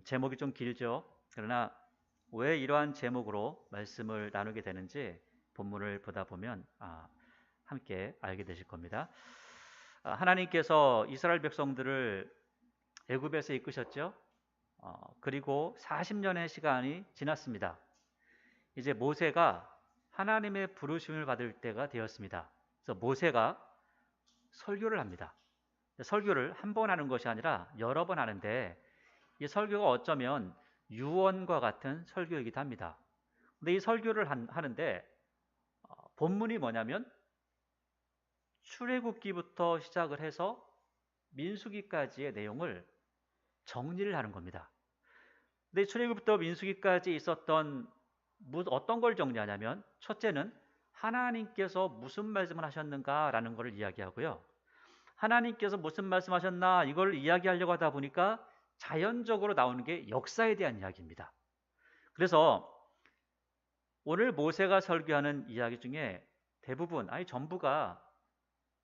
제목이 좀 길죠. 그러나 왜 이러한 제목으로 말씀을 나누게 되는지 본문을 보다 보면 함께 알게 되실 겁니다. 하나님께서 이스라엘 백성들을 애굽에서 이끄셨죠. 그리고 40년의 시간이 지났습니다. 이제 모세가 하나님의 부르심을 받을 때가 되었습니다. 그래서 모세가 설교를 합니다. 설교를 한 번 하는 것이 아니라 여러 번 하는데 이 설교가 어쩌면 유언과 같은 설교이기도 합니다. 근데 이 설교를 하는데 본문이 뭐냐면 출애굽기부터 시작을 해서 민수기까지의 내용을 정리를 하는 겁니다. 근데 출애굽부터 민수기까지 있었던 어떤 걸 정리하냐면 첫째는 하나님께서 무슨 말씀을 하셨는가라는 것을 이야기하고요. 하나님께서 무슨 말씀하셨나 이걸 이야기하려고 하다 보니까 자연적으로 나오는 게 역사에 대한 이야기입니다. 그래서 오늘 모세가 설교하는 이야기 중에 대부분 아니 전부가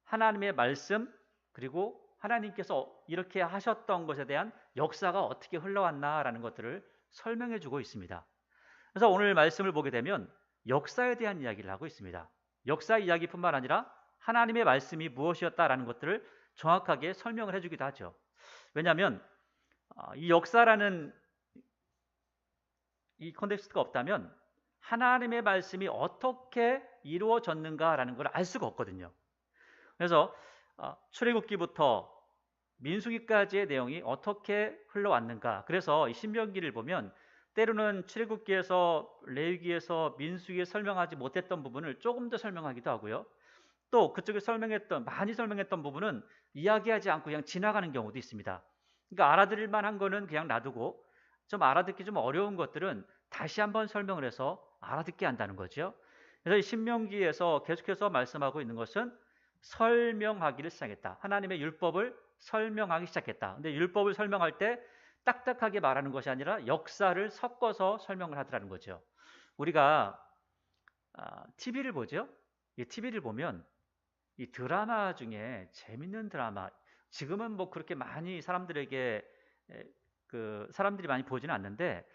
하나님의 말씀 그리고 하나님께서 이렇게 하셨던 것에 대한 역사가 어떻게 흘러왔나라는 것들을 설명해 주고 있습니다. 그래서 오늘 말씀을 보게 되면 역사에 대한 이야기를 하고 있습니다. 역사 이야기뿐만 아니라 하나님의 말씀이 무엇이었다라는 것들을 정확하게 설명을 해주기도 하죠. 왜냐하면 이 역사라는 이 컨텍스트가 없다면 하나님의 말씀이 어떻게 이루어졌는가라는 걸 알 수가 없거든요. 그래서 출애굽기부터 민수기까지의 내용이 어떻게 흘러왔는가. 그래서 이 신명기를 보면 때로는 출애굽기에서 레위기에서 민수기에 설명하지 못했던 부분을 조금 더 설명하기도 하고요. 또 그쪽에 많이 설명했던 부분은 이야기하지 않고 그냥 지나가는 경우도 있습니다. 그러니까 알아들을 만한 거는 그냥 놔두고 좀 알아듣기 좀 어려운 것들은 다시 한번 설명을 해서 알아듣게 한다는 거죠. 그래서 이 신명기에서 계속해서 말씀하고 있는 것은 설명하기를 시작했다. 하나님의 율법을 설명하기 시작했다. 근데 율법을 설명할 때 딱딱하게 말하는 것이 아니라 역사를 섞어서 설명을 하더라는 거죠. 우리가 TV를 보죠. 이 TV를 보면 이 드라마 중에 재밌는 드라마 지금은 뭐 그렇게 많이 사람들에게 사람들이 많이 보지는 않는데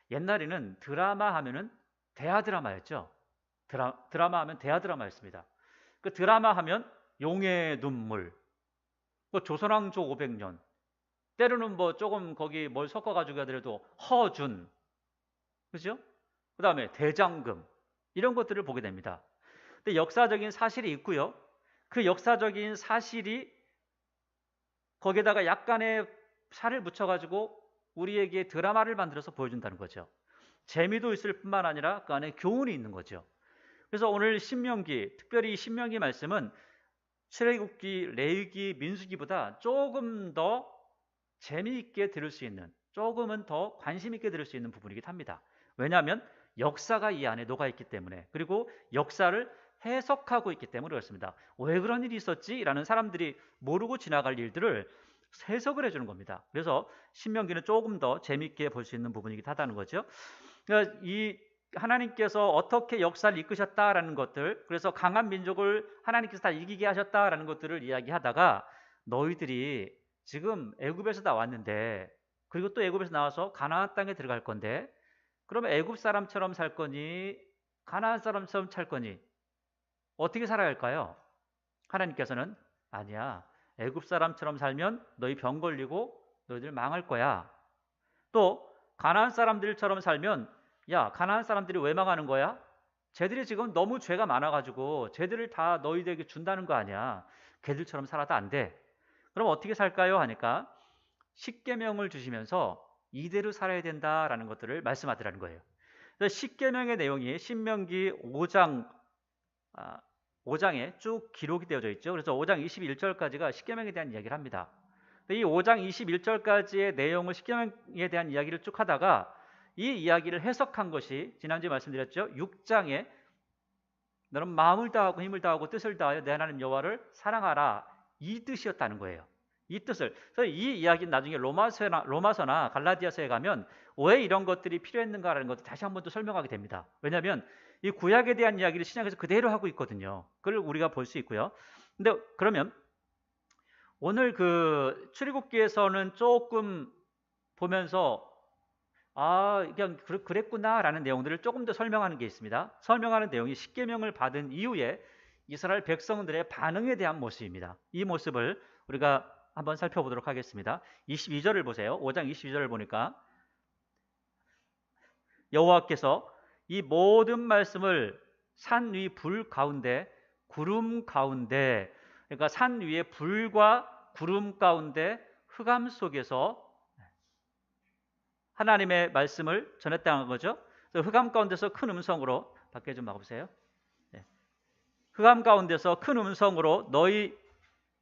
옛날에는 드라마 하면은 대하 드라마였죠. 드라마 하면 대하 드라마였습니다. 그 드라마 하면 용의 눈물, 뭐 조선왕조 500년, 때로는 뭐 조금 거기 뭘 섞어가지고 하더라도 허준, 그죠? 그 다음에 대장금 이런 것들을 보게 됩니다. 근데 역사적인 사실이 있고요. 그 역사적인 사실이 거기에다가 약간의 살을 붙여가지고 우리에게 드라마를 만들어서 보여준다는 거죠. 재미도 있을 뿐만 아니라 그 안에 교훈이 있는 거죠. 그래서 오늘 신명기, 특별히 신명기 말씀은 출애굽기, 레위기, 민수기보다 조금 더 재미있게 들을 수 있는, 조금은 더 관심 있게 들을 수 있는 부분이기도 합니다. 왜냐하면 역사가 이 안에 녹아있기 때문에, 그리고 역사를 해석하고 있기 때문에 그렇습니다. 왜 그런 일이 있었지? 라는 사람들이 모르고 지나갈 일들을 해석을 해주는 겁니다. 그래서 신명기는 조금 더 재미있게 볼 수 있는 부분이기도 하다는 거죠. 그러니까 이 하나님께서 어떻게 역사를 이끄셨다라는 것들, 그래서 강한 민족을 하나님께서 다 이기게 하셨다라는 것들을 이야기하다가 너희들이 지금 애굽에서 나왔는데, 그리고 또 애굽에서 나와서 가나안 땅에 들어갈 건데, 그러면 애굽 사람처럼 살 거니 가나안 사람처럼 살 거니 어떻게 살아야 할까요? 하나님께서는 아니야, 애굽 사람처럼 살면 너희 병 걸리고 너희들 망할 거야. 또 가나안 사람들처럼 살면 야, 가나안 사람들이 왜 망하는 거야? 쟤들이 지금 너무 죄가 많아가지고 쟤들을 다 너희들에게 준다는 거 아니야. 걔들처럼 살아도 안 돼. 그럼 어떻게 살까요? 하니까 십계명을 주시면서 이대로 살아야 된다라는 것들을 말씀하더라는 거예요. 그래서 십계명의 내용이 신명기 5장 5장에 쭉 기록이 되어져 있죠. 그래서 5장 21절까지가 십계명에 대한 이야기를 합니다. 이 5장 21절까지의 내용을 십계명에 대한 이야기를 쭉 하다가 이 이야기를 해석한 것이 지난주에 말씀드렸죠. 6장에 너는 마음을 다하고 힘을 다하고 뜻을 다하여 내 하나님 여호와를 사랑하라, 이 뜻이었다는 거예요. 이 뜻을. 그래서 이 이야기는 나중에 로마서나 갈라디아서에 가면 왜 이런 것들이 필요했는가라는 것을 다시 한 번 더 설명하게 됩니다. 왜냐하면 이 구약에 대한 이야기를 신약에서 그대로 하고 있거든요. 그걸 우리가 볼 수 있고요. 근데 그러면 오늘 그 출애굽기에서는 조금 보면서 그냥 그랬구나라는 내용들을 조금 더 설명하는 게 있습니다. 설명하는 내용이 십계명을 받은 이후에 이스라엘 백성들의 반응에 대한 모습입니다. 이 모습을 우리가 한번 살펴보도록 하겠습니다. 22절을 보세요. 5장 22절을 보니까 여호와께서 이 모든 말씀을 산 위 불 가운데 구름 가운데, 그러니까 산 위에 불과 구름 가운데 흑암 속에서 하나님의 말씀을 전했다는 거죠. 그래서 흑암 가운데서 큰 음성으로, 밖에 좀 나가보세요. 흑암 가운데서 큰 음성으로 너희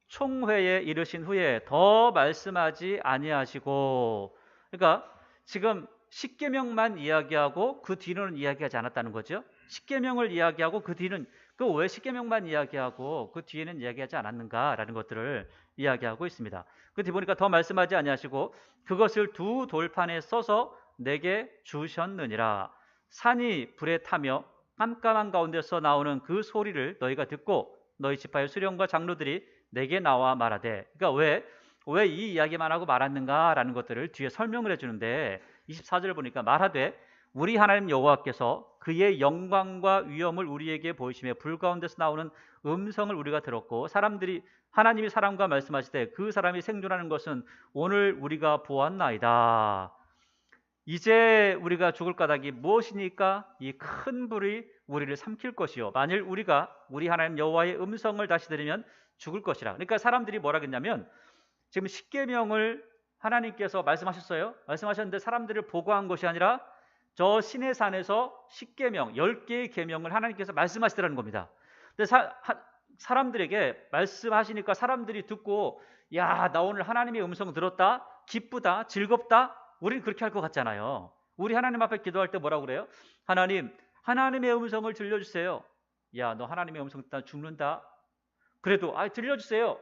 총회에 이르신 후에 더 말씀하지 아니하시고, 그러니까 지금 십계명만 이야기하고 그 뒤로는 이야기하지 않았다는 거죠. 십계명을 이야기하고 그 뒤는, 그 왜 십계명만 이야기하고 그 뒤에는 이야기하지 않았는가라는 것들을 이야기하고 있습니다. 그 뒤 보니까 더 말씀하지 아니하시고 그것을 두 돌판에 써서 내게 주셨느니라. 산이 불에 타며 깜깜한 가운데서 나오는 그 소리를 너희가 듣고 너희 지파의 수령과 장로들이 내게 나와 말하되, 그러니까 왜 이 이야기만 하고 말았는가라는 것들을 뒤에 설명을 해주는데, 24절을 보니까 말하되 우리 하나님 여호와께서 그의 영광과 위엄을 우리에게 보이시며 불 가운데서 나오는 음성을 우리가 들었고, 하나님이 사람과 말씀하시되 그 사람이 생존하는 것은 오늘 우리가 보았나이다. 이제 우리가 죽을 까닭이 무엇이니까? 이 큰 불이 우리를 삼킬 것이요, 만일 우리가 우리 하나님 여호와의 음성을 다시 들으면 죽을 것이라. 그러니까 사람들이 뭐라 그랬냐면, 지금 십계명을 하나님께서 말씀하셨어요. 말씀하셨는데 사람들을 보고한 것이 아니라 저 시내산에서 십계명 10개의 계명을 하나님께서 말씀하시더라는 겁니다. 근데 사람들에게 말씀하시니까 사람들이 듣고, 야, 나 오늘 하나님의 음성 들었다, 기쁘다, 즐겁다, 우리는 그렇게 할 것 같잖아요. 우리 하나님 앞에 기도할 때 뭐라고 그래요? 하나님의 음성을 들려주세요. 야, 너 하나님의 음성 듣다 죽는다. 그래도 들려주세요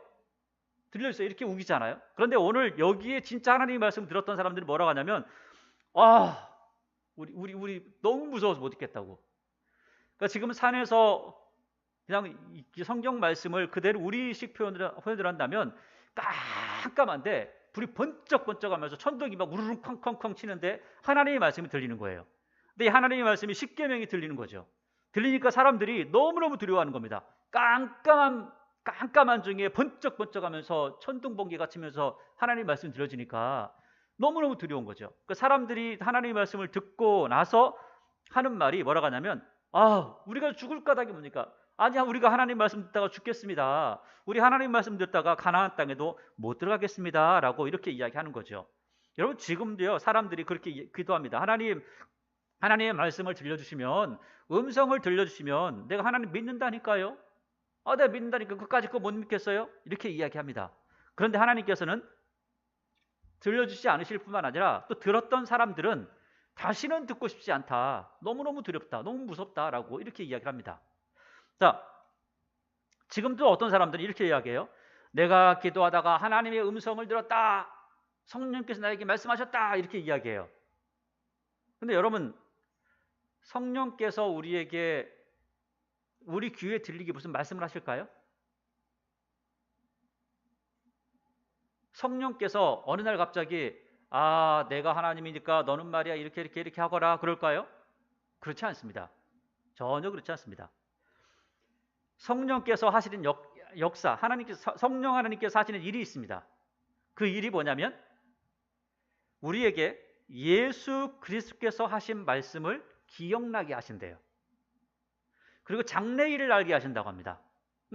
이렇게 우기잖아요. 그런데 오늘 여기에 진짜 하나님의 말씀 들었던 사람들이 뭐라고 하냐면, 우리 너무 무서워서 못 있겠다고. 그러니까 지금 산에서 그냥 성경 말씀을 그대로 우리식 표현을 한다면 깜깜한데 불이 번쩍번쩍하면서 천둥이 막 우르르 쾅쾅쾅 치는데 하나님의 말씀이 들리는 거예요. 근데 이 하나님의 말씀이 십계명이 들리는 거죠. 들리니까 사람들이 너무너무 두려워하는 겁니다. 깜깜한 중에 번쩍번쩍하면서 천둥 번개가 치면서 하나님의 말씀이 들려지니까 너무너무 두려운 거죠. 그러니까 사람들이 하나님의 말씀을 듣고 나서 하는 말이 뭐라고 하냐면, 우리가 죽을 까닭이 뭡니까? 아니야, 우리가 하나님 말씀 듣다가 죽겠습니다. 우리 하나님 말씀 듣다가 가나안 땅에도 못 들어가겠습니다 라고 이렇게 이야기하는 거죠. 여러분, 지금도요 사람들이 그렇게 기도합니다. 하나님의 말씀을 들려주시면, 음성을 들려주시면 내가 하나님 믿는다니까요. 내가 믿는다니까 끝까지 그거 못 믿겠어요? 이렇게 이야기합니다. 그런데 하나님께서는 들려주시지 않으실 뿐만 아니라 또 들었던 사람들은 다시는 듣고 싶지 않다, 너무너무 두렵다, 너무 무섭다라고 이렇게 이야기를 합니다. 자, 지금도 어떤 사람들은 이렇게 이야기해요. 내가 기도하다가 하나님의 음성을 들었다, 성령께서 나에게 말씀하셨다, 이렇게 이야기해요. 근데 여러분, 성령께서 우리 귀에 들리게 무슨 말씀을 하실까요? 성령께서 어느 날 갑자기 내가 하나님이니까 너는 말이야 이렇게 하거라 그럴까요? 그렇지 않습니다. 전혀 그렇지 않습니다. 성령께서 하시는 역사, 성령 하나님께서 하시는 일이 있습니다. 그 일이 뭐냐면 우리에게 예수 그리스도께서 하신 말씀을 기억나게 하신대요. 그리고 장래일을 알게 하신다고 합니다.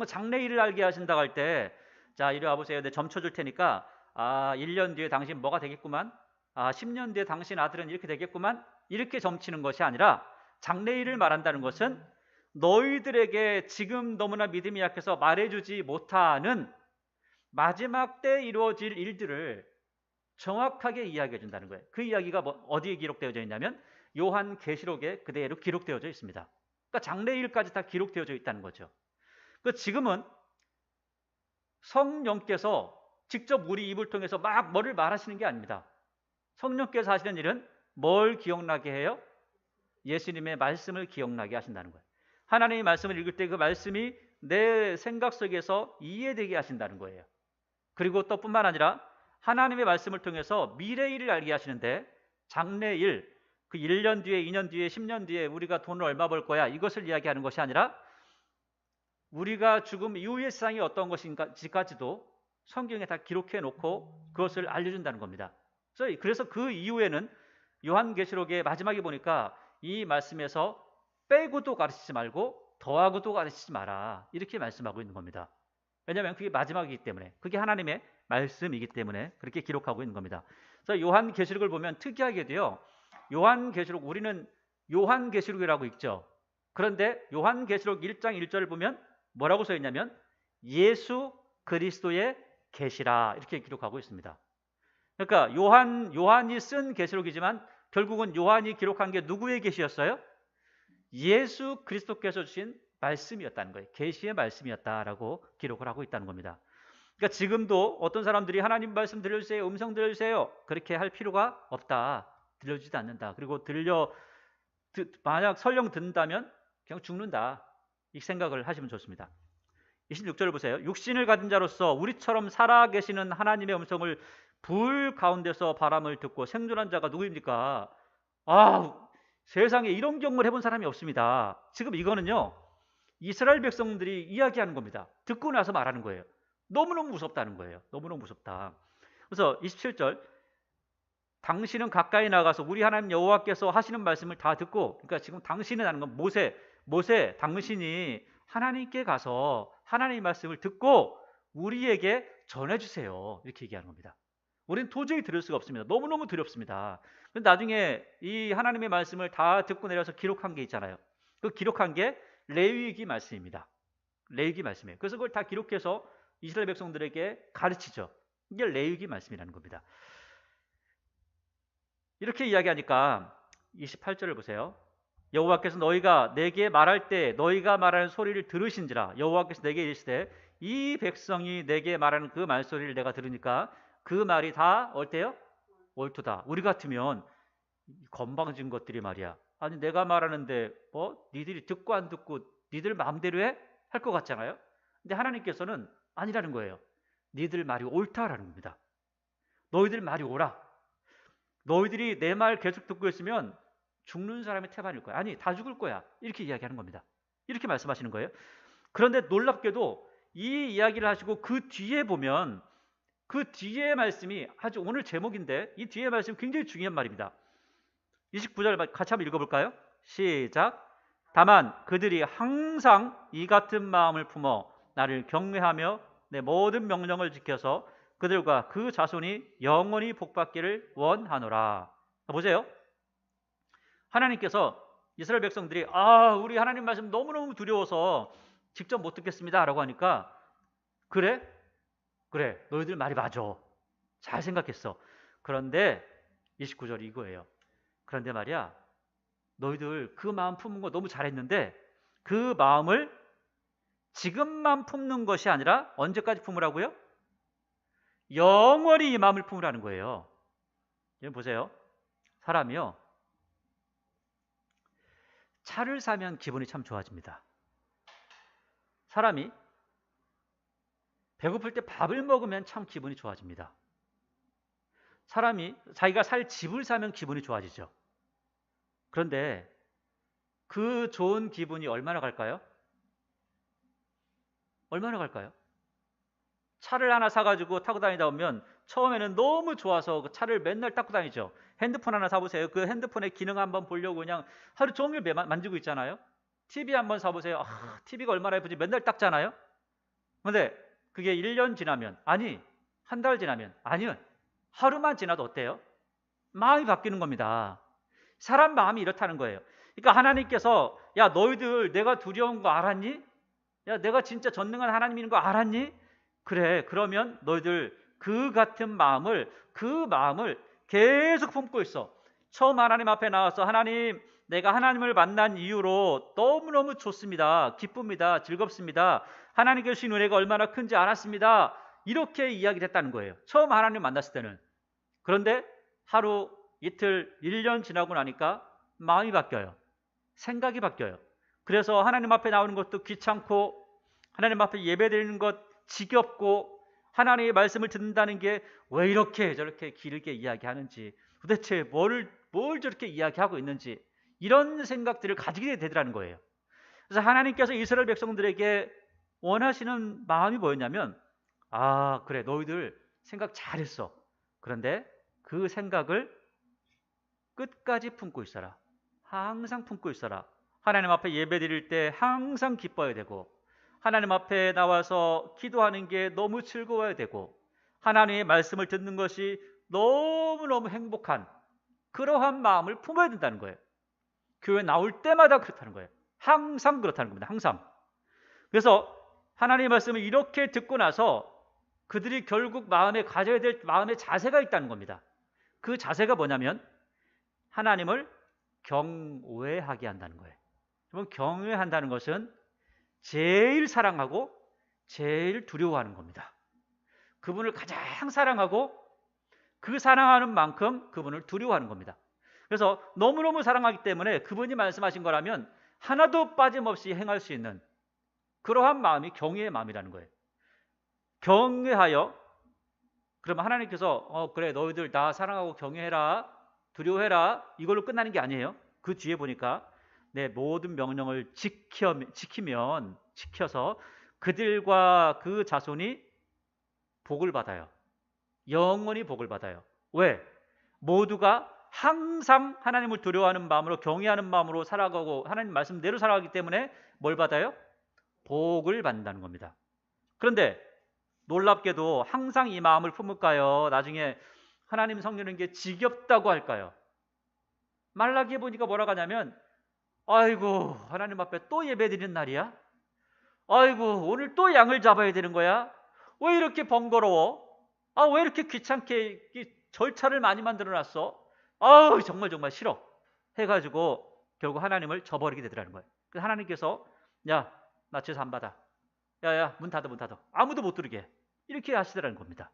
장래일을 알게 하신다고 할 때, 자, 이리 와보세요. 내가 점쳐줄 테니까 1년 뒤에 당신 뭐가 되겠구만, 10년 뒤에 당신 아들은 이렇게 되겠구만, 이렇게 점치는 것이 아니라, 장래일을 말한다는 것은 너희들에게 지금 너무나 믿음이 약해서 말해주지 못하는 마지막 때 이루어질 일들을 정확하게 이야기해 준다는 거예요. 그 이야기가 어디에 기록되어져 있냐면 요한계시록에 그대로 기록되어져 있습니다. 그러니까 장래일까지 다 기록되어져 있다는 거죠. 지금은 성령께서 직접 우리 입을 통해서 막 뭐를 말하시는 게 아닙니다. 성령께서 하시는 일은 뭘 기억나게 해요? 예수님의 말씀을 기억나게 하신다는 거예요. 하나님의 말씀을 읽을 때 그 말씀이 내 생각 속에서 이해되게 하신다는 거예요. 그리고 또 뿐만 아니라 하나님의 말씀을 통해서 미래일을 알게 하시는데 장래일, 그 1년 뒤에, 2년 뒤에, 10년 뒤에 우리가 돈을 얼마 벌 거야, 이것을 이야기하는 것이 아니라 우리가 죽음 이후의 세상이 어떤 것인지까지도 성경에 다 기록해 놓고 그것을 알려준다는 겁니다. 그래서 그 이후에는 요한계시록의 마지막에 보니까 이 말씀에서 빼고도 가르치지 말고 더하고도 가르치지 마라, 이렇게 말씀하고 있는 겁니다. 왜냐하면 그게 마지막이기 때문에, 그게 하나님의 말씀이기 때문에 그렇게 기록하고 있는 겁니다. 그래서 요한계시록을 보면 특이하게도요, 요한계시록, 우리는 요한계시록이라고 읽죠. 그런데 요한계시록 1장 1절을 보면 뭐라고 써 있냐면 예수 그리스도의 계시라, 이렇게 기록하고 있습니다. 그러니까 요한이 쓴 계시록이지만 결국은 요한이 기록한 게 누구의 계시였어요? 예수 그리스도께서 주신 말씀이었다는 거예요. 계시의 말씀이었다라고 기록을 하고 있다는 겁니다. 그러니까 지금도 어떤 사람들이 하나님 말씀 들려주세요, 음성 들려주세요, 그렇게 할 필요가 없다. 들려주지도 않는다. 그리고 만약 설령 듣는다면 그냥 죽는다, 이 생각을 하시면 좋습니다. 26절을 보세요. 육신을 가진 자로서 우리처럼 살아계시는 하나님의 음성을 불 가운데서 바람을 듣고 생존한 자가 누구입니까? 세상에 이런 경험을 해본 사람이 없습니다. 지금 이거는요, 이스라엘 백성들이 이야기하는 겁니다. 듣고 나서 말하는 거예요. 너무너무 무섭다는 거예요. 너무너무 무섭다. 그래서 27절, 당신은 가까이 나가서 우리 하나님 여호와께서 하시는 말씀을 다 듣고, 그러니까 지금 당신은 하는 건 모세, 당신이 하나님께 가서 하나님의 말씀을 듣고 우리에게 전해주세요, 이렇게 얘기하는 겁니다. 우리는 도저히 들을 수가 없습니다. 너무너무 두렵습니다. 근데 나중에 이 하나님의 말씀을 다 듣고 내려서 기록한 게 있잖아요. 그 기록한 게 레위기 말씀입니다. 레위기 말씀이에요. 그래서 그걸 다 기록해서 이스라엘 백성들에게 가르치죠. 이게 레위기 말씀이라는 겁니다. 이렇게 이야기하니까 28절을 보세요. 여호와께서 너희가 내게 말할 때 너희가 말하는 소리를 들으신지라. 여호와께서 내게 이르시되 이 백성이 내게 말하는 그 말소리를 내가 들으니까 그 말이 다 어때요? 옳도다. 우리 같으면 건방진 것들이 말이야, 아니 내가 말하는데 니들이 듣고 안 듣고 니들 마음대로 해? 할 것 같잖아요. 근데 하나님께서는 아니라는 거예요. 니들 말이 옳다라는 겁니다. 너희들 말이 옳아. 너희들이 내 말 계속 듣고 있으면 죽는 사람이 태반일 거야. 아니 다 죽을 거야. 이렇게 이야기하는 겁니다. 이렇게 말씀하시는 거예요. 그런데 놀랍게도 이 이야기를 하시고 그 뒤에 보면 그 뒤에 말씀이 아주 오늘 제목인데 이 뒤에 말씀이 굉장히 중요한 말입니다. 29절 같이 한번 읽어볼까요? 시작. 다만 그들이 항상 이 같은 마음을 품어 나를 경외하며 내 모든 명령을 지켜서 그들과 그 자손이 영원히 복받기를 원하노라. 보세요. 하나님께서 이스라엘 백성들이 우리 하나님 말씀 너무너무 두려워서 직접 못 듣겠습니다 라고 하니까 그래 너희들 말이 맞아, 잘 생각했어. 그런데 29절이 이거예요. 그런데 말이야, 너희들 그 마음 품은 거 너무 잘했는데 그 마음을 지금만 품는 것이 아니라 언제까지 품으라고요? 영원히 이 마음을 품으라는 거예요. 여러분 보세요. 사람이요, 차를 사면 기분이 참 좋아집니다. 사람이 배고플 때 밥을 먹으면 참 기분이 좋아집니다. 사람이 자기가 살 집을 사면 기분이 좋아지죠. 그런데 그 좋은 기분이 얼마나 갈까요? 얼마나 갈까요? 차를 하나 사가지고 타고 다니다 보면 처음에는 너무 좋아서 그 차를 맨날 닦고 다니죠. 핸드폰 하나 사보세요. 그 핸드폰의 기능 한번 보려고 그냥 하루 종일 만지고 있잖아요. TV 한번 사보세요. TV가 얼마나 예쁜지 맨날 닦잖아요. 그런데 그게 1년 지나면, 아니 한 달 지나면, 아니요 하루만 지나도 어때요? 마음이 바뀌는 겁니다. 사람 마음이 이렇다는 거예요. 그러니까 하나님께서 야 너희들 내가 두려운 거 알았니? 야 내가 진짜 전능한 하나님인 거 알았니? 그래, 그러면 너희들 그 같은 마음을 계속 품고 있어. 처음 하나님 앞에 나와서 하나님, 내가 하나님을 만난 이후로 너무너무 좋습니다. 기쁩니다. 즐겁습니다. 하나님께 주신 은혜가 얼마나 큰지 알았습니다. 이렇게 이야기를 했다는 거예요. 처음 하나님 만났을 때는. 그런데 하루, 이틀, 1년 지나고 나니까 마음이 바뀌어요. 생각이 바뀌어요. 그래서 하나님 앞에 나오는 것도 귀찮고, 하나님 앞에 예배드리는 것 지겹고, 하나님의 말씀을 듣는다는 게 왜 이렇게 저렇게 길게 이야기하는지, 도대체 뭘 저렇게 이야기하고 있는지, 이런 생각들을 가지게 되더라는 거예요. 그래서 하나님께서 이스라엘 백성들에게 원하시는 마음이 뭐였냐면, 아, 그래, 너희들 생각 잘했어. 그런데 그 생각을 끝까지 품고 있어라. 항상 품고 있어라. 하나님 앞에 예배 드릴 때 항상 기뻐야 되고, 하나님 앞에 나와서 기도하는 게 너무 즐거워야 되고, 하나님의 말씀을 듣는 것이 너무너무 행복한 그러한 마음을 품어야 된다는 거예요. 교회 나올 때마다 그렇다는 거예요. 항상 그렇다는 겁니다. 항상. 그래서 하나님의 말씀을 이렇게 듣고 나서 그들이 결국 마음에 가져야 될 마음의 자세가 있다는 겁니다. 그 자세가 뭐냐면 하나님을 경외하게 한다는 거예요. 여러분, 경외한다는 것은 제일 사랑하고 제일 두려워하는 겁니다. 그분을 가장 사랑하고 그 사랑하는 만큼 그분을 두려워하는 겁니다. 그래서 너무너무 사랑하기 때문에 그분이 말씀하신 거라면 하나도 빠짐없이 행할 수 있는 그러한 마음이 경외의 마음이라는 거예요. 경외하여, 그러면 하나님께서 그래, 너희들 나 사랑하고 경외해라, 두려워해라, 이걸로 끝나는 게 아니에요. 그 뒤에 보니까 내 모든 명령을 지켜서 그들과 그 자손이 복을 받아요. 영원히 복을 받아요. 왜? 모두가 항상 하나님을 두려워하는 마음으로, 경외하는 마음으로 살아가고 하나님 말씀대로 살아가기 때문에 뭘 받아요? 복을 받는다는 겁니다. 그런데 놀랍게도 항상 이 마음을 품을까요? 나중에 하나님 섬기는 게 지겹다고 할까요? 말라기에 보니까 뭐라고 하냐면, 아이고, 하나님 앞에 또 예배드리는 날이야? 아이고, 오늘 또 양을 잡아야 되는 거야? 왜 이렇게 번거로워? 아, 왜 이렇게 귀찮게 절차를 많이 만들어놨어? 아우, 정말 싫어 해가지고 결국 하나님을 저버리게 되더라는 거예요. 그래서 하나님께서, 야, 나 죄수 안 받아. 야, 문 닫아. 아무도 못 들게. 이렇게 하시더라는 겁니다.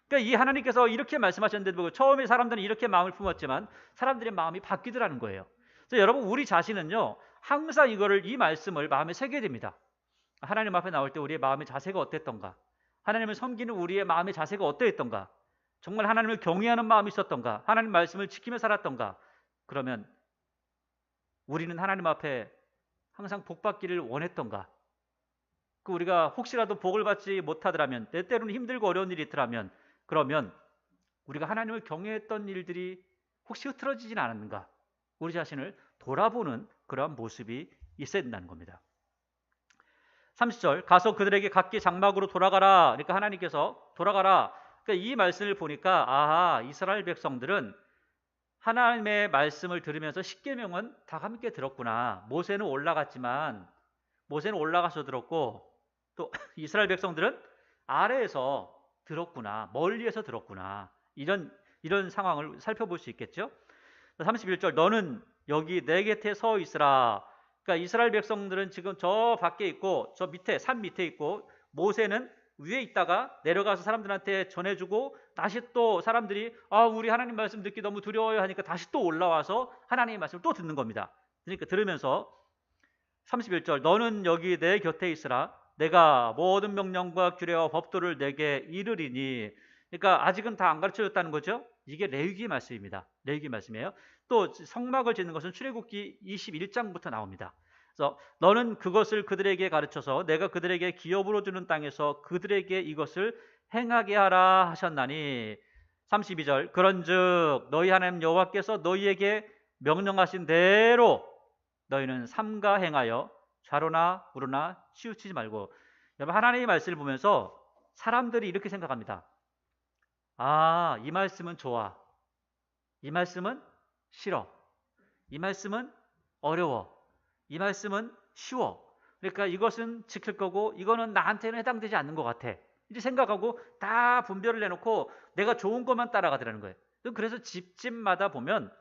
그러니까 이 하나님께서 이렇게 말씀하셨는데, 처음에 사람들은 이렇게 마음을 품었지만 사람들의 마음이 바뀌더라는 거예요. 그래서 여러분, 우리 자신은요, 항상 이 말씀을 마음에 새겨야 됩니다. 하나님 앞에 나올 때 우리의 마음의 자세가 어땠던가? 하나님을 섬기는 우리의 마음의 자세가 어떠했던가? 정말 하나님을 경외하는 마음이 있었던가? 하나님 말씀을 지키며 살았던가? 그러면 우리는 하나님 앞에 항상 복 받기를 원했던가? 우리가 혹시라도 복을 받지 못하더라면, 때때로는 힘들고 어려운 일이 있더라면, 그러면 우리가 하나님을 경외했던 일들이 혹시 흐트러지진 않았는가? 우리 자신을 돌아보는 그러한 모습이 있어야 된다는 겁니다. 30절, 가서 그들에게 각기 장막으로 돌아가라. 그러니까 하나님께서 돌아가라. 그러니까 이 말씀을 보니까, 아하, 이스라엘 백성들은 하나님의 말씀을 들으면서 십계명은 다 함께 들었구나. 모세는 올라가서 들었고, 또 이스라엘 백성들은 아래에서 들었구나, 멀리에서 들었구나, 이런 상황을 살펴볼 수 있겠죠. 31절, 너는 여기 내 곁에 서 있으라. 그러니까 이스라엘 백성들은 지금 저 밖에 있고, 저 밑에, 산 밑에 있고, 모세는 위에 있다가 내려가서 사람들한테 전해주고, 다시 또 사람들이 우리 하나님 말씀 듣기 너무 두려워요 하니까 다시 또 올라와서 하나님의 말씀을 또 듣는 겁니다. 그러니까 들으면서 31절, 너는 여기 내 곁에 있으라. 내가 모든 명령과 규례와 법도를 내게 이르리니. 그러니까 아직은 다 안 가르쳐줬다는 거죠. 이게 레위기 말씀입니다. 레위기 말씀이에요. 또 성막을 짓는 것은 출애굽기 21장부터 나옵니다. 그래서 너는 그것을 그들에게 가르쳐서 내가 그들에게 기업으로 주는 땅에서 그들에게 이것을 행하게 하라 하셨나니. 32절, 그런즉 너희 하나님 여호와께서 너희에게 명령하신 대로 너희는 삼가 행하여 좌로나 우로나 치우치지 말고. 여러분, 하나님의 말씀을 보면서 사람들이 이렇게 생각합니다. 아, 이 말씀은 좋아. 이 말씀은 싫어. 이 말씀은 어려워. 이 말씀은 쉬워. 그러니까 이것은 지킬 거고 이거는 나한테는 해당되지 않는 것 같아. 이렇게 생각하고 다 분별을 내놓고 내가 좋은 것만 따라가더라는 거예요. 그래서 집집마다 보면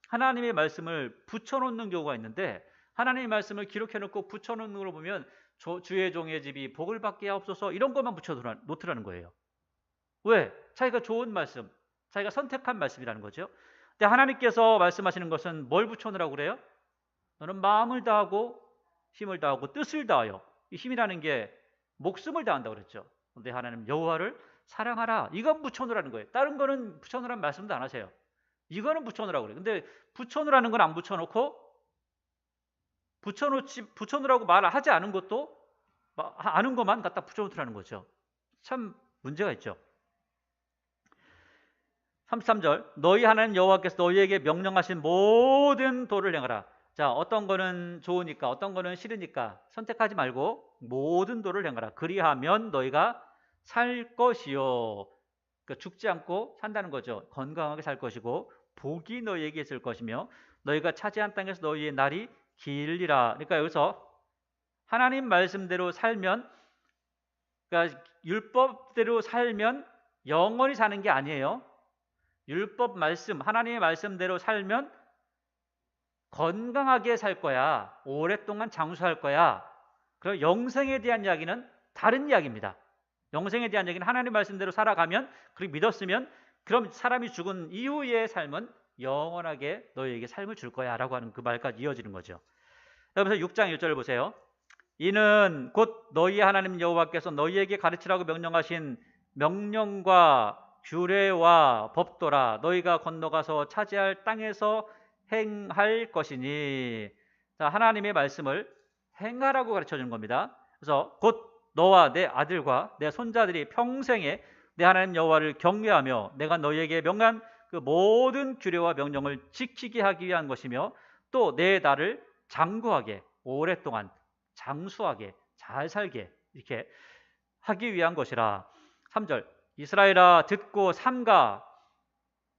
하나님의 말씀을 붙여놓는 경우가 있는데, 하나님의 말씀을 기록해놓고 붙여놓는 걸 보면 주의 종의 집이 복을 받게 하옵소서, 이런 것만 붙여놓더라는 거예요. 왜? 자기가 좋은 말씀, 자기가 선택한 말씀이라는 거죠. 근데 하나님께서 말씀하시는 것은 뭘 붙여놓으라고 그래요? 너는 마음을 다하고 힘을 다하고 뜻을 다하여. 이 힘이라는 게 목숨을 다한다고 그랬죠. 내 하나님 여호와를 사랑하라. 이건 붙여놓으라는 거예요. 다른 거는 붙여놓으라는 말씀도 안 하세요. 이거는 붙여놓으라고 그래요. 근데 붙여놓으라는 건 안 붙여놓고 붙여놓으라고 말하지 않은 것도 아는 것만 갖다 붙여놓으라는 거죠. 참 문제가 있죠. 33절 너희 하나님 여호와께서 너희에게 명령하신 모든 도를 행하라. 자, 어떤 거는 좋으니까 어떤 거는 싫으니까 선택하지 말고 모든 도를 행하라. 그리하면 너희가 살 것이요. 그러니까 죽지 않고 산다는 거죠. 건강하게 살 것이고 복이 너희에게 있을 것이며 너희가 차지한 땅에서 너희의 날이 길리라. 그러니까 여기서 하나님 말씀대로 살면, 그러니까 율법대로 살면 영원히 사는 게 아니에요. 율법 말씀, 하나님의 말씀대로 살면 건강하게 살 거야. 오랫동안 장수할 거야. 그럼 영생에 대한 이야기는 다른 이야기입니다. 영생에 대한 얘기는 하나님 말씀대로 살아가면, 그리고 믿었으면, 그럼 사람이 죽은 이후의 삶은 영원하게 너희에게 삶을 줄 거야 라고 하는 그 말까지 이어지는 거죠. 그래서 6장 1절을 보세요. 이는 곧 너희 하나님 여호와께서 너희에게 가르치라고 명령하신 명령과 규례와 법도라. 너희가 건너가서 차지할 땅에서 행할 것이니. 자, 하나님의 말씀을 행하라고 가르쳐 주는 겁니다. 그래서 곧 너와 내 아들과 내 손자들이 평생에 내 하나님 여호와를 경외하며 내가 너희에게 명한 그 모든 규례와 명령을 지키게 하기 위한 것이며 또 내 날을 장구하게, 오랫동안 장수하게, 잘 살게 이렇게 하기 위한 것이라. 3절 이스라엘아 듣고 삼가.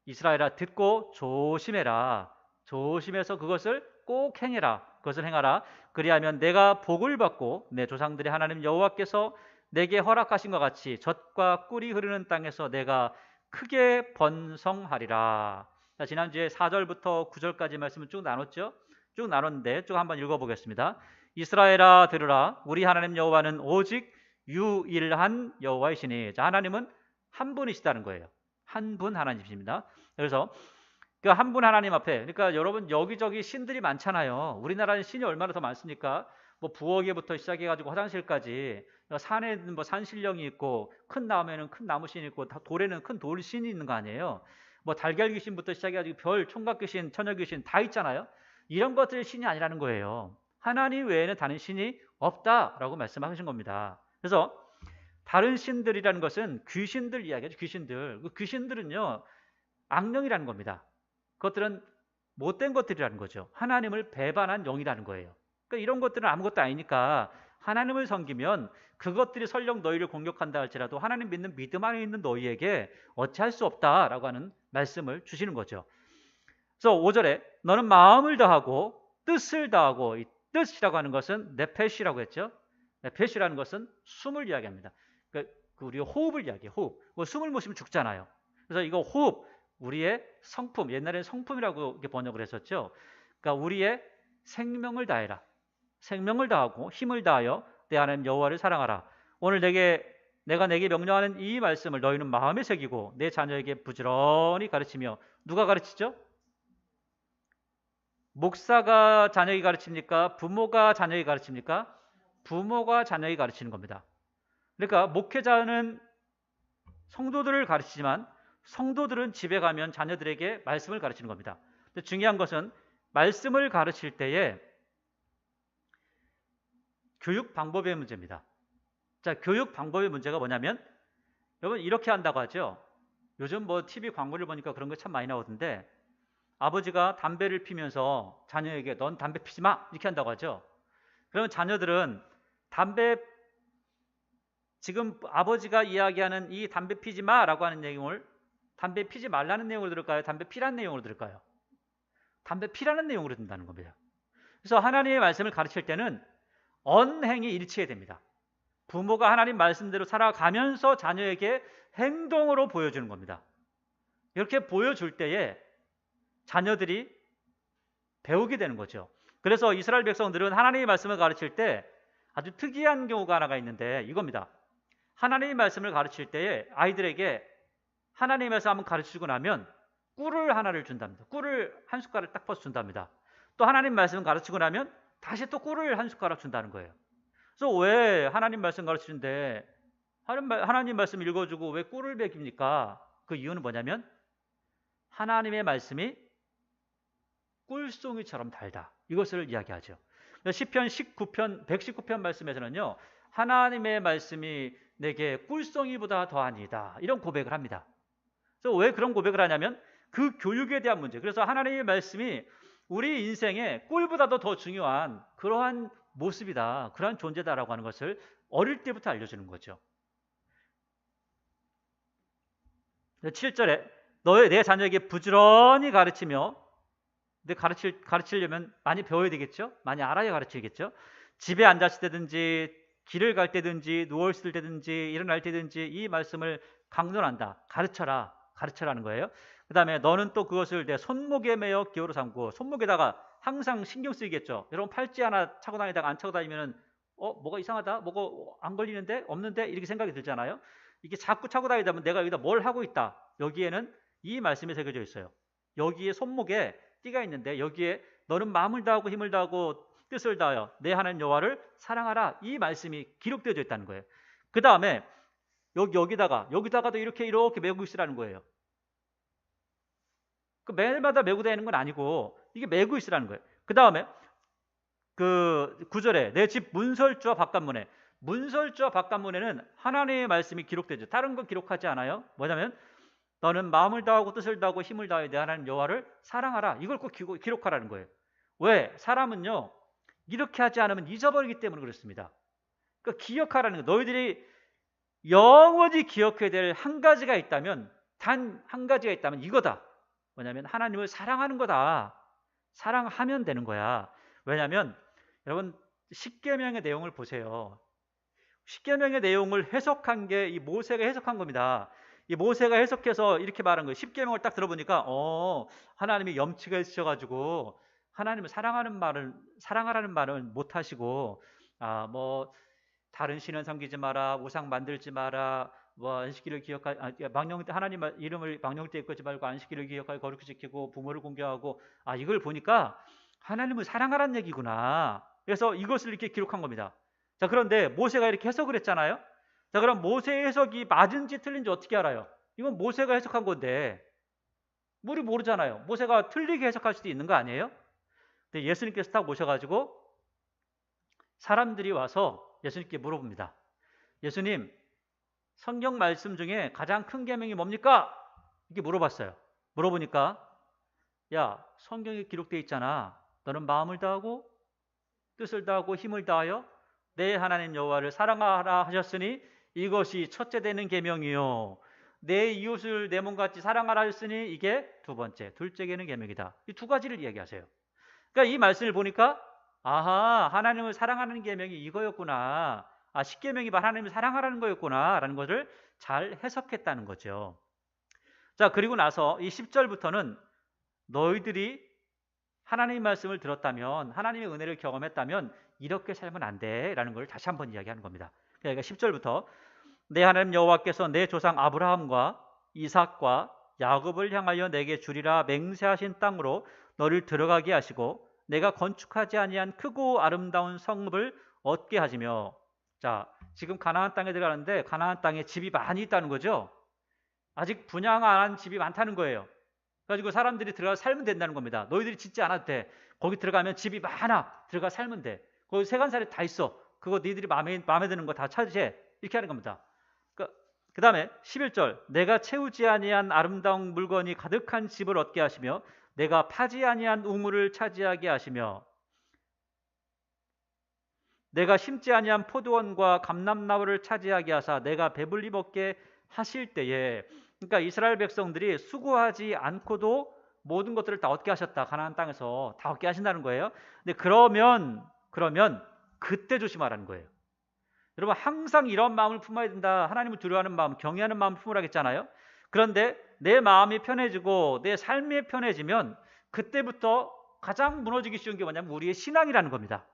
이스라엘아 듣고 조심해라. 조심해서 그것을 꼭 행해라. 그것을 행하라. 그리하면 내가 복을 받고 내 조상들의 하나님 여호와께서 내게 허락하신 것 같이 젖과 꿀이 흐르는 땅에서 내가 크게 번성하리라. 자, 지난주에 4절부터 9절까지 말씀을 쭉 나눴죠. 쭉 나눴는데 쭉 한번 읽어보겠습니다. 이스라엘아 들으라. 우리 하나님 여호와는 오직 유일한 여호와이시니. 자, 하나님은 한 분이시다는 거예요. 한 분 하나님이십니다. 그래서 그 한 분 하나님 앞에, 그러니까 여러분 여기저기 신들이 많잖아요. 우리나라는 신이 얼마나 더 많습니까? 뭐 부엌에부터 시작해가지고 화장실까지, 산에는 뭐 산신령이 있고 큰 나무에는 큰 나무신이 있고 돌에는 큰 돌신이 있는 거 아니에요. 뭐 달걀 귀신부터 시작해가지고 별, 총각 귀신, 처녀 귀신 다 있잖아요. 이런 것들이 신이 아니라는 거예요. 하나님 외에는 다른 신이 없다라고 말씀하신 겁니다. 그래서 다른 신들이라는 것은 귀신들 이야기죠. 귀신들. 그 귀신들은요 악령이라는 겁니다. 그것들은 못된 것들이라는 거죠. 하나님을 배반한 영이라는 거예요. 그러니까 이런 것들은 아무것도 아니니까 하나님을 섬기면 그것들이 설령 너희를 공격한다 할지라도 하나님 믿는 믿음 안에 있는 너희에게 어찌할 수 없다라고 하는 말씀을 주시는 거죠. 그래서 5절에 너는 마음을 다하고 뜻을 다하고, 이 뜻이라고 하는 것은 네페시라고 했죠. 네페시라는 것은 숨을 이야기합니다. 그러니까 우리가 호흡을 이야기해요. 호흡. 숨을 못 쉬면 죽잖아요. 그래서 이거 호흡, 우리의 성품, 옛날에는 성품이라고 이렇게 번역을 했었죠. 그러니까 우리의 생명을 다해라. 생명을 다하고 힘을 다하여 내 하나님 여호와를 사랑하라. 오늘 내가 내게 명령하는 이 말씀을 너희는 마음에 새기고 내 자녀에게 부지런히 가르치며. 누가 가르치죠? 목사가 자녀에게 가르칩니까? 부모가 자녀에게 가르칩니까? 부모가 자녀에게 가르치는 겁니다. 그러니까 목회자는 성도들을 가르치지만 성도들은 집에 가면 자녀들에게 말씀을 가르치는 겁니다. 근데 중요한 것은 말씀을 가르칠 때에 교육 방법의 문제입니다. 자, 교육 방법의 문제가 뭐냐면, 여러분 이렇게 한다고 하죠. 요즘 뭐 TV 광고를 보니까 그런 거 참 많이 나오던데, 아버지가 담배를 피면서 자녀에게 넌 담배 피지 마 이렇게 한다고 하죠. 그러면 자녀들은 지금 아버지가 이야기하는 이 담배 피지 마라고 하는 내용을 담배 피지 말라는 내용으로 들을까요? 담배 피라는 내용으로 들을까요? 담배 피라는 내용으로 든다는 겁니다. 그래서 하나님의 말씀을 가르칠 때는 언행이 일치해야 됩니다. 부모가 하나님 말씀대로 살아가면서 자녀에게 행동으로 보여주는 겁니다. 이렇게 보여줄 때에 자녀들이 배우게 되는 거죠. 그래서 이스라엘 백성들은 하나님의 말씀을 가르칠 때 아주 특이한 경우가 하나가 있는데 이겁니다. 하나님의 말씀을 가르칠 때에 아이들에게 하나님의 말씀 한번 가르치고 나면 꿀을 하나를 준답니다. 꿀을 한 숟가락 딱 퍼서 준답니다. 또 하나님 말씀 가르치고 나면 다시 또 꿀을 한 숟가락 준다는 거예요. 그래서 왜 하나님 말씀 가르치는데 하나님 말씀 읽어주고 왜 꿀을 먹입니까? 그 이유는 뭐냐면 하나님의 말씀이 꿀송이처럼 달다. 이것을 이야기하죠. 시편 19편 119편 말씀에서는요. 하나님의 말씀이 내게 꿀송이보다 더하니다. 이런 고백을 합니다. 그래서 왜 그런 고백을 하냐면 그 교육에 대한 문제. 그래서 하나님의 말씀이 우리 인생에 꿀보다도 더 중요한 그러한 모습이다. 그러한 존재다라고 하는 것을 어릴 때부터 알려주는 거죠. 7절에 내 자녀에게 부지런히 가르치며, 근데 가르치려면 많이 배워야 되겠죠? 많이 알아야 가르치겠죠? 집에 앉았을 때든지 길을 갈 때든지 누워있을 때든지 일어날 때든지 이 말씀을 강론한다. 가르쳐라는 거예요. 그 다음에 너는 또 그것을 내 손목에 매어 기호로 삼고, 손목에다가 항상 신경 쓰이겠죠. 여러분 팔찌 하나 차고 다니다가 안 차고 다니면은 뭐가 이상하다, 뭐가 안 걸리는데, 없는데, 이렇게 생각이 들잖아요. 이게 자꾸 차고 다니다 보면 내가 여기다 뭘 하고 있다. 여기에는 이 말씀이 새겨져 있어요. 여기에 손목에 띠가 있는데 여기에 너는 마음을 다하고 힘을 다하고 뜻을 다하여 내 하나님 여호와를 사랑하라. 이 말씀이 기록되어져 있다는 거예요. 그 다음에 여기다가도 이렇게 메고 있으라는 거예요. 그 매일마다 메고 다니는 건 아니고 이게 메고 있으라는 거예요. 그 다음에 그 9절에 내 집 문설주와 바깥문에, 문설주와 바깥문에는 하나님의 말씀이 기록되죠. 다른 건 기록하지 않아요. 뭐냐면 너는 마음을 다하고 뜻을 다하고 힘을 다하여 내 하나님 여호와를 사랑하라. 이걸 꼭 기록하라는 거예요. 왜? 사람은요 이렇게 하지 않으면 잊어버리기 때문에 그렇습니다. 그러니까 기억하라는 거. 너희들이 영원히 기억해야 될 한 가지가 있다면, 단 한 가지가 있다면 이거다. 뭐냐면 하나님을 사랑하는 거다. 사랑하면 되는 거야. 왜냐하면 여러분 십계명의 내용을 보세요. 십계명의 내용을 해석한 게 이 모세가 해석한 겁니다. 이 모세가 해석해서 이렇게 말한 거예요. 십계명을 딱 들어보니까 하나님이 염치가 있으셔가지고 하나님을 사랑하라는 말을 못 하시고 뭐 다른 신은 섬기지 마라, 우상 만들지 마라, 뭐 안식일을 하나님 이름을 망령 때 읽지 말고 안식일을 기억하여 거룩히 지키고 부모를 공경하고, 이걸 보니까 하나님을 사랑하라는 얘기구나. 그래서 이것을 이렇게 기록한 겁니다. 자, 그런데 모세가 이렇게 해석을 했잖아요. 자, 그럼 모세의 해석이 맞은지 틀린지 어떻게 알아요? 이건 모세가 해석한 건데 우리 모르잖아요. 모세가 틀리게 해석할 수도 있는 거 아니에요? 근데 예수님께서 딱 모셔가지고 사람들이 와서 예수님께 물어봅니다. 예수님, 성경 말씀 중에 가장 큰 계명이 뭡니까? 이렇게 물어봤어요. 물어보니까 야, 성경에 기록되어 있잖아. 너는 마음을 다하고 뜻을 다하고 힘을 다하여 내 하나님 여호와를 사랑하라 하셨으니 이것이 첫째 되는 계명이요, 내 이웃을 내 몸같이 사랑하라 하셨으니 이게 두 번째, 둘째 되는 계명이다. 이 두 가지를 이야기하세요. 그러니까 이 말씀을 보니까 하나님을 사랑하는 계명이 이거였구나. 십계명이 하나님을 사랑하라는 거였구나 라는 것을 잘 해석했다는 거죠. 자, 그리고 나서 이 10절부터는 너희들이 하나님의 말씀을 들었다면, 하나님의 은혜를 경험했다면 이렇게 살면 안 돼 라는 걸 다시 한번 이야기하는 겁니다. 그러니까 10절부터 내 하나님 여호와께서 내 조상 아브라함과 이삭과 야곱을 향하여 내게 주리라 맹세하신 땅으로 너를 들어가게 하시고 내가 건축하지 아니한 크고 아름다운 성읍을 얻게 하시며. 자, 지금 가나안 땅에 들어가는데 가나안 땅에 집이 많이 있다는 거죠. 아직 분양 안 한 집이 많다는 거예요. 그래가지고 사람들이 들어가 살면 된다는 겁니다. 너희들이 짓지 않아도 돼. 거기 들어가면 집이 많아. 들어가 살면 돼. 거기 세간살이 다 있어. 그거 너희들이 마음에 드는 거 다 찾으세. 이렇게 하는 겁니다. 그 다음에 11절 내가 채우지 아니한 아름다운 물건이 가득한 집을 얻게 하시며 내가 파지 아니한 우물을 차지하게 하시며 내가 심지 아니한 포도원과 감람나무를 차지하게 하사 내가 배불리 먹게 하실 때에. 그러니까 이스라엘 백성들이 수고하지 않고도 모든 것들을 다 얻게 하셨다. 가나안 땅에서 다 얻게 하신다는 거예요. 근데 그러면 그때 조심하라는 거예요. 여러분 항상 이런 마음을 품어야 된다. 하나님을 두려워하는 마음, 경외하는 마음을 품으라 했잖아요. 그런데 내 마음이 편해지고 내 삶이 편해지면 그때부터 가장 무너지기 쉬운 게 뭐냐면 우리의 신앙이라는 겁니다.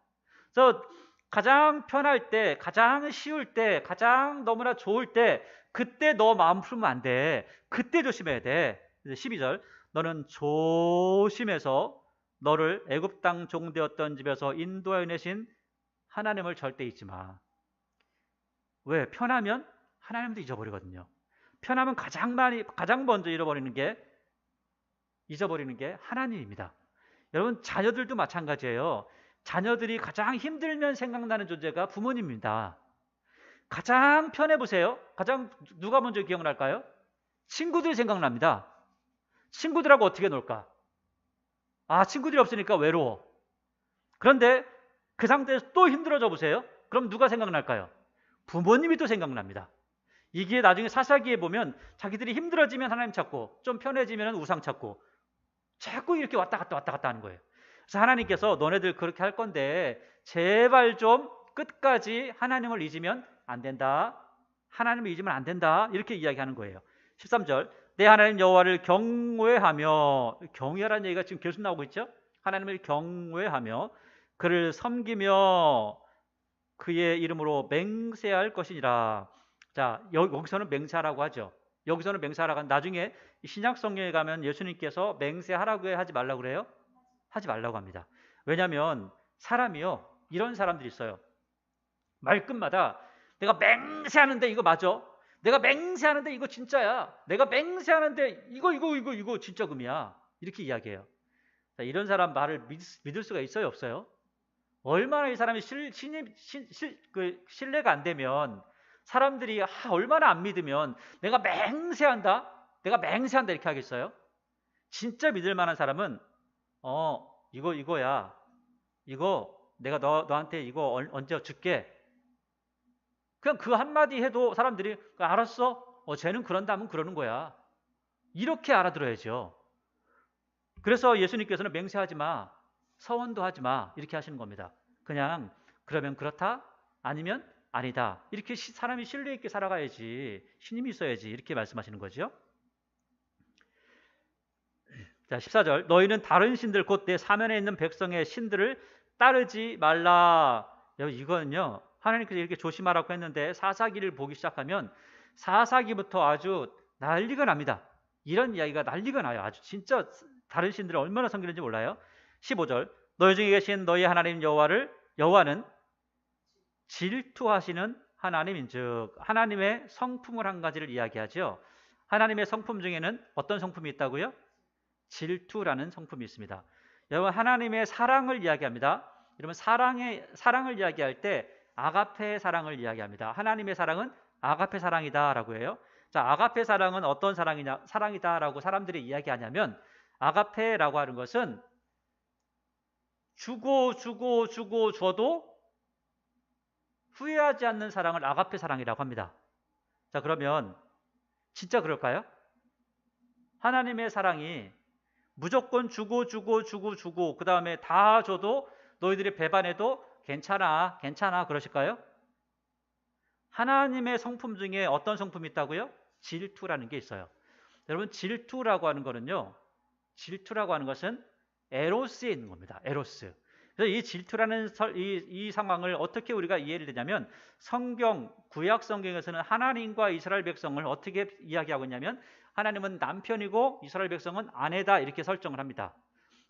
그래서 가장 편할 때, 가장 쉬울 때, 가장 너무나 좋을 때 그때 너 마음 풀면 안 돼. 그때 조심해야 돼. 12절 너는 조심해서 너를 애굽 땅 종되었던 집에서 인도하여 내신 하나님을 절대 잊지 마. 왜? 편하면 하나님도 잊어버리거든요. 편하면 가장 먼저 잊어버리는 게 하나님입니다. 여러분, 자녀들도 마찬가지예요. 자녀들이 가장 힘들면 생각나는 존재가 부모님입니다. 가장 편해 보세요. 누가 먼저 기억날까요? 친구들이 생각납니다. 친구들하고 어떻게 놀까? 친구들이 없으니까 외로워. 그런데 그 상태에서 또 힘들어져 보세요. 그럼 누가 생각날까요? 부모님이 또 생각납니다. 이게 나중에 사사기에 보면 자기들이 힘들어지면 하나님 찾고 좀 편해지면 우상 찾고 자꾸 이렇게 왔다 갔다 하는 거예요. 그래서 하나님께서 너네들 그렇게 할 건데 제발 좀 끝까지 하나님을 잊으면 안 된다. 하나님을 잊으면 안 된다. 이렇게 이야기하는 거예요. 13절 내 하나님 여호와를 경외하며, 경외하라는 얘기가 지금 계속 나오고 있죠. 하나님을 경외하며 그를 섬기며 그의 이름으로 맹세할 것이니라. 자, 여기서는 맹세하라고 하죠. 여기서는 맹세하라고 하는, 나중에 신약 성경에 가면 예수님께서 맹세하라고 하지 말라고 그래요? 하지 말라고 합니다. 왜냐하면 사람이요, 이런 사람들이 있어요. 말끝마다 내가 맹세하는데 이거 맞아? 내가 맹세하는데 이거 진짜야. 내가 맹세하는데 이거 진짜 금이야. 이렇게 이야기해요. 자, 이런 사람 말을 믿을 수가 있어요, 없어요? 얼마나 이 사람이 신뢰가 안 되면, 사람들이 얼마나 안 믿으면 내가 맹세한다 이렇게 하겠어요? 진짜 믿을 만한 사람은 이거야. 이거 내가 너한테 이거 언제 줄게. 그냥 그 한마디 해도 사람들이 알았어. 쟤는 그런다면 그러는 거야. 이렇게 알아들어야죠. 그래서 예수님께서는 맹세하지 마, 서원도 하지 마 이렇게 하시는 겁니다. 그냥 그러면 그렇다, 아니면 아니다. 이렇게 사람이 신뢰 있게 살아가야지, 신임이 있어야지 이렇게 말씀하시는 거죠. 자, 14절 너희는 다른 신들 곧 내 사면에 있는 백성의 신들을 따르지 말라. 이거는요, 하나님께서 이렇게 조심하라고 했는데 사사기를 보기 시작하면 사사기부터 아주 난리가 납니다. 이런 이야기가 난리가 나요. 아주 진짜 다른 신들을 얼마나 섬기는지 몰라요. 15절 너희 중에 계신 너희 하나님 여호와는 질투하시는 하나님인즉, 하나님의 성품을 한 가지를 이야기하죠. 하나님의 성품 중에는 어떤 성품이 있다고요? 질투라는 성품이 있습니다. 여러분, 하나님의 사랑을 이야기합니다. 여러분, 사랑을 이야기할 때 아가페 사랑을 이야기합니다. 하나님의 사랑은 아가페 사랑이다라고 해요. 자, 아가페 사랑은 어떤 사랑이다라고 사람들이 이야기하냐면, 아가페라고 하는 것은 주고 줘도 후회하지 않는 사랑을 아가페 사랑이라고 합니다. 자, 그러면 진짜 그럴까요? 하나님의 사랑이 무조건 주고 그 다음에 다 줘도 너희들이 배반해도 괜찮아 그러실까요? 하나님의 성품 중에 어떤 성품이 있다고요? 질투라는 게 있어요. 여러분, 질투라고 하는 것은 에로스에 있는 겁니다. 에로스. 그래서 이 질투라는 이 상황을 어떻게 우리가 이해를 되냐면, 구약 성경에서는 하나님과 이스라엘 백성을 어떻게 이야기하고 있냐면, 하나님은 남편이고 이스라엘 백성은 아내다 이렇게 설정을 합니다.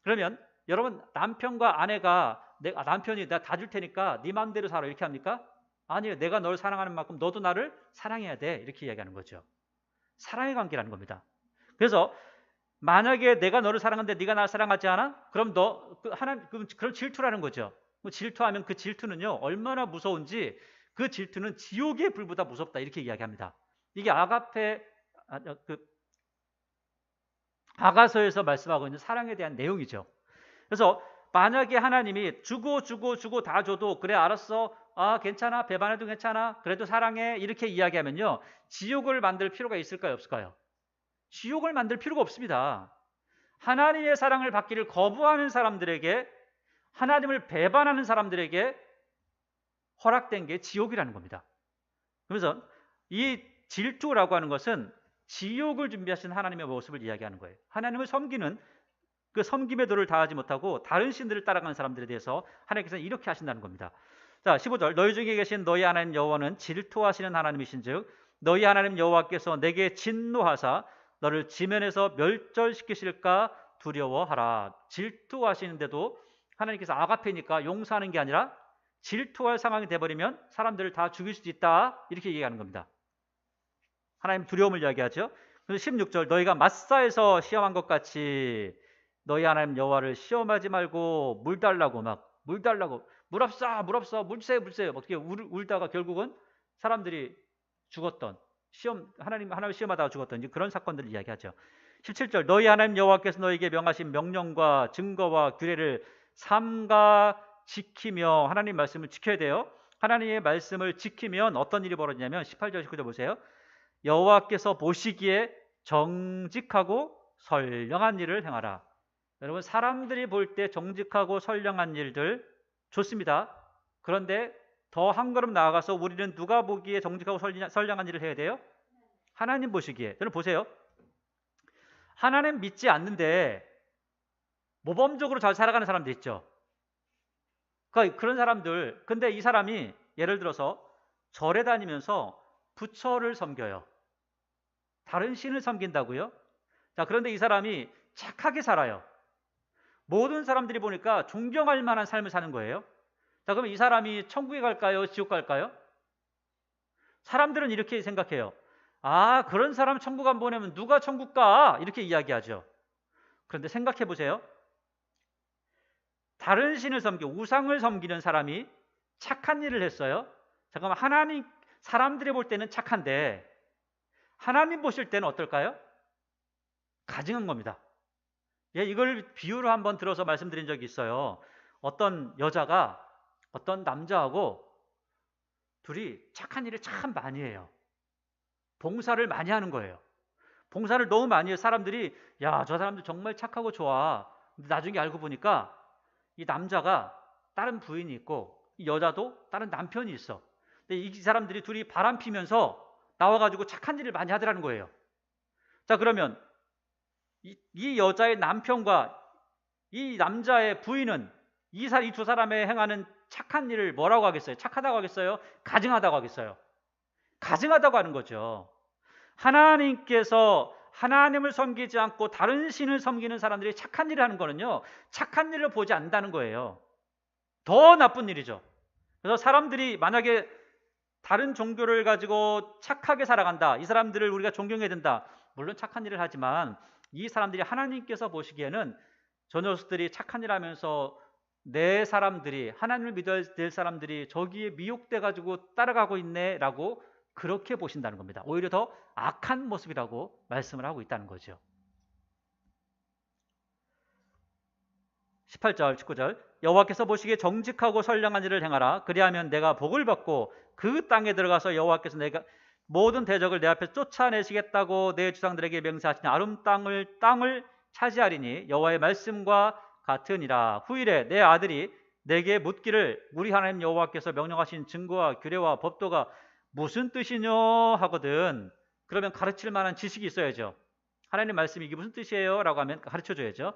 그러면 여러분, 남편과 아내가 남편이 내가 다 줄 테니까 네 마음대로 살아 이렇게 합니까? 아니요. 내가 널 사랑하는 만큼 너도 나를 사랑해야 돼 이렇게 이야기하는 거죠. 사랑의 관계라는 겁니다. 그래서 만약에 내가 너를 사랑하는데 네가 나를 사랑하지 않아? 그럼 그럼 질투라는 거죠. 질투하면 그 질투는요, 얼마나 무서운지, 그 질투는 지옥의 불보다 무섭다 이렇게 이야기합니다. 이게 아가서에서 말씀하고 있는 사랑에 대한 내용이죠. 그래서 만약에 하나님이 주고 다 줘도 그래 알았어, 괜찮아, 배반해도 괜찮아, 그래도 사랑해 이렇게 이야기하면요, 지옥을 만들 필요가 있을까요, 없을까요? 지옥을 만들 필요가 없습니다. 하나님의 사랑을 받기를 거부하는 사람들에게, 하나님을 배반하는 사람들에게 허락된 게 지옥이라는 겁니다. 그래서 이 질투라고 하는 것은 지옥을 준비하신 하나님의 모습을 이야기하는 거예요. 하나님을 섬기는 그 섬김의 도를 다하지 못하고 다른 신들을 따라가는 사람들에 대해서 하나님께서 이렇게 하신다는 겁니다. 자, 15절 너희 중에 계신 너희 하나님 여호와는 질투하시는 하나님이신즉 너희 하나님 여호와께서 내게 진노하사 너를 지면에서 멸절시키실까 두려워하라. 질투하시는데도 하나님께서 아가페니까 용서하는 게 아니라 질투할 상황이 돼버리면 사람들을 다 죽일 수도 있다 이렇게 얘기하는 겁니다. 하나님 두려움을 이야기하죠. 그래서 16절 너희가 마사에서 시험한 것 같이 너희 하나님 여호와를 시험하지 말고 물 달라고 물 없어 물 주세요 물 주세요 막 이렇게 울다가 결국은 사람들이 죽었던 하나님 시험하다가 죽었던 이제 그런 사건들을 이야기하죠. 17절 너희 하나님 여호와께서 너희에게 명하신 명령과 증거와 규례를 삼가 지키며 하나님 말씀을 지켜야 돼요. 하나님의 말씀을 지키면 어떤 일이 벌어지냐면 18절 19절 보세요. 여호와께서 보시기에 정직하고 선량한 일을 행하라. 여러분 사람들이 볼 때 정직하고 선량한 일들 좋습니다. 그런데 더 한 걸음 나아가서 우리는 누가 보기에 정직하고 선량한 일을 해야 돼요? 하나님 보시기에. 여러분 보세요. 하나님 믿지 않는데 모범적으로 잘 살아가는 사람들 있죠. 그런 사람들. 근데 이 사람이 예를 들어서 절에 다니면서 부처를 섬겨요. 다른 신을 섬긴다고요? 자, 그런데 이 사람이 착하게 살아요. 모든 사람들이 보니까 존경할 만한 삶을 사는 거예요. 자, 그러면 이 사람이 천국에 갈까요? 지옥 갈까요? 사람들은 이렇게 생각해요. 아, 그런 사람 천국 안 보내면 누가 천국 가? 이렇게 이야기하죠. 그런데 생각해 보세요. 다른 신을 우상을 섬기는 사람이 착한 일을 했어요. 잠깐만, 하나님, 사람들이 볼 때는 착한데 하나님 보실 때는 어떨까요? 가증한 겁니다. 예, 이걸 비유로 한번 들어서 말씀드린 적이 있어요. 어떤 여자가 어떤 남자하고 둘이 착한 일을 참 많이 해요. 봉사를 많이 하는 거예요. 봉사를 너무 많이 해요. 사람들이 야, 저 사람들 정말 착하고 좋아. 근데 나중에 알고 보니까 이 남자가 다른 부인이 있고 이 여자도 다른 남편이 있어. 근데 이 사람들이 둘이 바람 피면서 나와가지고 착한 일을 많이 하더라는 거예요. 자, 그러면 이 여자의 남편과 이 남자의 부인은 이 두 사람의 행하는 착한 일을 뭐라고 하겠어요? 착하다고 하겠어요? 가증하다고 하겠어요? 가증하다고 하는 거죠. 하나님께서 하나님을 섬기지 않고 다른 신을 섬기는 사람들이 착한 일을 하는 거는요, 착한 일을 보지 않는다는 거예요. 더 나쁜 일이죠. 그래서 사람들이 만약에 다른 종교를 가지고 착하게 살아간다, 이 사람들을 우리가 존경해야 된다, 물론 착한 일을 하지만 이 사람들이 하나님께서 보시기에는 저 녀석들이 착한 일 하면서 내 사람들이, 하나님을 믿어야 될 사람들이 저기에 미혹돼 가지고 따라가고 있네 라고 그렇게 보신다는 겁니다. 오히려 더 악한 모습이라고 말씀을 하고 있다는 거죠. 18절 19절 여호와께서 보시기에 정직하고 선량한 일을 행하라. 그리하면 내가 복을 받고 그 땅에 들어가서 여호와께서 내가 모든 대적을 내 앞에서 쫓아내시겠다고 내 주상들에게 맹세하신 아름 땅을 차지하리니 여호와의 말씀과 같으니라. 후일에 내 아들이 내게 묻기를 우리 하나님 여호와께서 명령하신 증거와 규례와 법도가 무슨 뜻이뇨 하거든. 그러면 가르칠 만한 지식이 있어야죠. 하나님 말씀이 이게 무슨 뜻이에요? 라고 하면 가르쳐 줘야죠.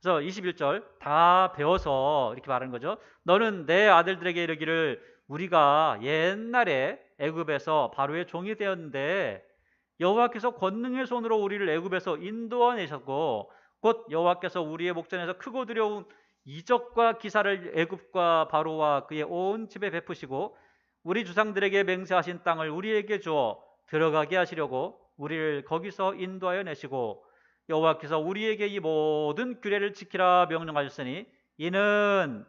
그래서 21절 다 배워서 이렇게 말하는 거죠. 너는 내 아들들에게 이르기를 우리가 옛날에 애굽에서 바로의 종이 되었는데 여호와께서 권능의 손으로 우리를 애굽에서 인도해 내셨고 곧 여호와께서 우리의 목전에서 크고 두려운 이적과 기사를 애굽과 바로와 그의 온 집에 베푸시고 우리 주상들에게 맹세하신 땅을 우리에게 주어 들어가게 하시려고 우리를 거기서 인도하여 내시고 여호와께서 우리에게 이 모든 규례를 지키라 명령하셨으니 이는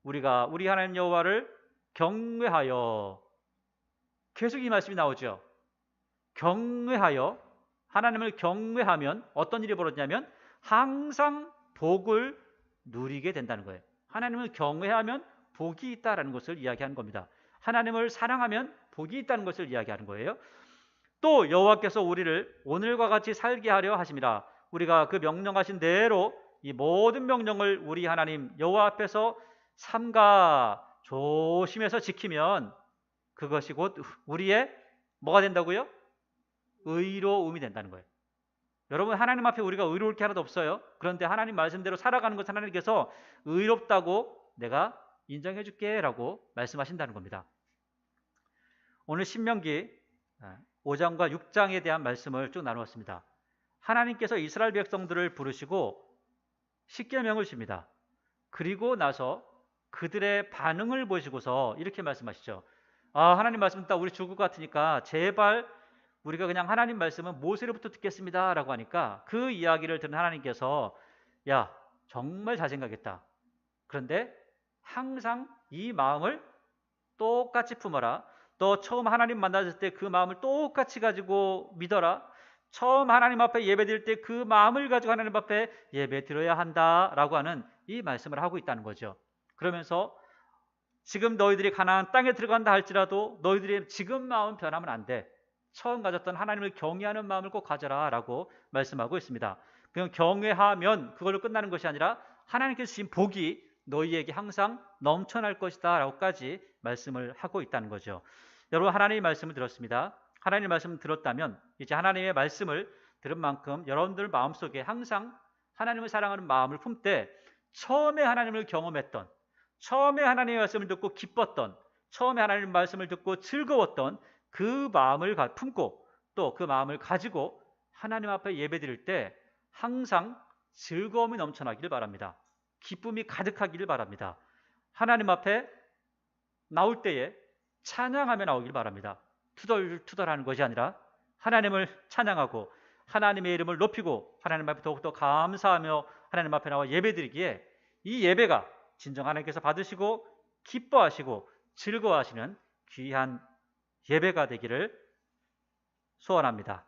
우리가 우리 하나님 여호와를 경외하여, 계속 이 말씀이 나오죠. 경외하여, 하나님을 경외하면 어떤 일이 벌어지냐면 항상 복을 누리게 된다는 거예요. 하나님을 경외하면 복이 있다라는 것을 이야기하는 겁니다. 하나님을 사랑하면 복이 있다는 것을 이야기하는 거예요. 또 여호와께서 우리를 오늘과 같이 살게 하려 하심이라. 우리가 그 명령하신 대로 이 모든 명령을 우리 하나님 여호와 앞에서 삼가 조심해서 지키면 그것이 곧 우리의 뭐가 된다고요? 의로움이 된다는 거예요. 여러분, 하나님 앞에 우리가 의로울 게 하나도 없어요. 그런데 하나님 말씀대로 살아가는 것은 하나님께서 의롭다고 내가 인정해 줄게 라고 말씀하신다는 겁니다. 오늘 신명기 5장과 6장에 대한 말씀을 쭉 나누었습니다. 하나님께서 이스라엘 백성들을 부르시고 십계명을 주십니다. 그리고 나서 그들의 반응을 보시고서 이렇게 말씀하시죠. 아, 하나님 말씀 듣다 우리 죽을 것 같으니까 제발 우리가 그냥 하나님 말씀은 모세로부터 듣겠습니다 라고 하니까 그 이야기를 들은 하나님께서 야, 정말 잘 생각했다. 그런데 항상 이 마음을 똑같이 품어라. 너 처음 하나님 만났을 때 그 마음을 똑같이 가지고 믿어라. 처음 하나님 앞에 예배드릴 때 그 마음을 가지고 하나님 앞에 예배드려야 한다라고 하는 이 말씀을 하고 있다는 거죠. 그러면서 지금 너희들이 가나안 땅에 들어간다 할지라도 너희들의 지금 마음 변하면 안 돼. 처음 가졌던 하나님을 경외하는 마음을 꼭 가져라라고 말씀하고 있습니다. 그냥 경외하면 그걸로 끝나는 것이 아니라 하나님께서 주신 복이 너희에게 항상 넘쳐날 것이다 라고까지 말씀을 하고 있다는 거죠. 여러분, 하나님의 말씀을 들었습니다. 하나님의 말씀을 들었다면 이제 하나님의 말씀을 들은 만큼 여러분들 마음속에 항상 하나님을 사랑하는 마음을 품되 처음에 하나님을 경험했던, 처음에 하나님의 말씀을 듣고 기뻤던, 처음에 하나님의 말씀을 듣고 즐거웠던 그 마음을 품고 또 그 마음을 가지고 하나님 앞에 예배드릴 때 항상 즐거움이 넘쳐나기를 바랍니다. 기쁨이 가득하기를 바랍니다. 하나님 앞에 나올 때에 찬양하며 나오길 바랍니다. 투덜투덜하는 것이 아니라 하나님을 찬양하고 하나님의 이름을 높이고 하나님 앞에 더욱더 감사하며 하나님 앞에 나와 예배드리기에 이 예배가 진정 하나님께서 받으시고 기뻐하시고 즐거워하시는 귀한 예배가 되기를 소원합니다.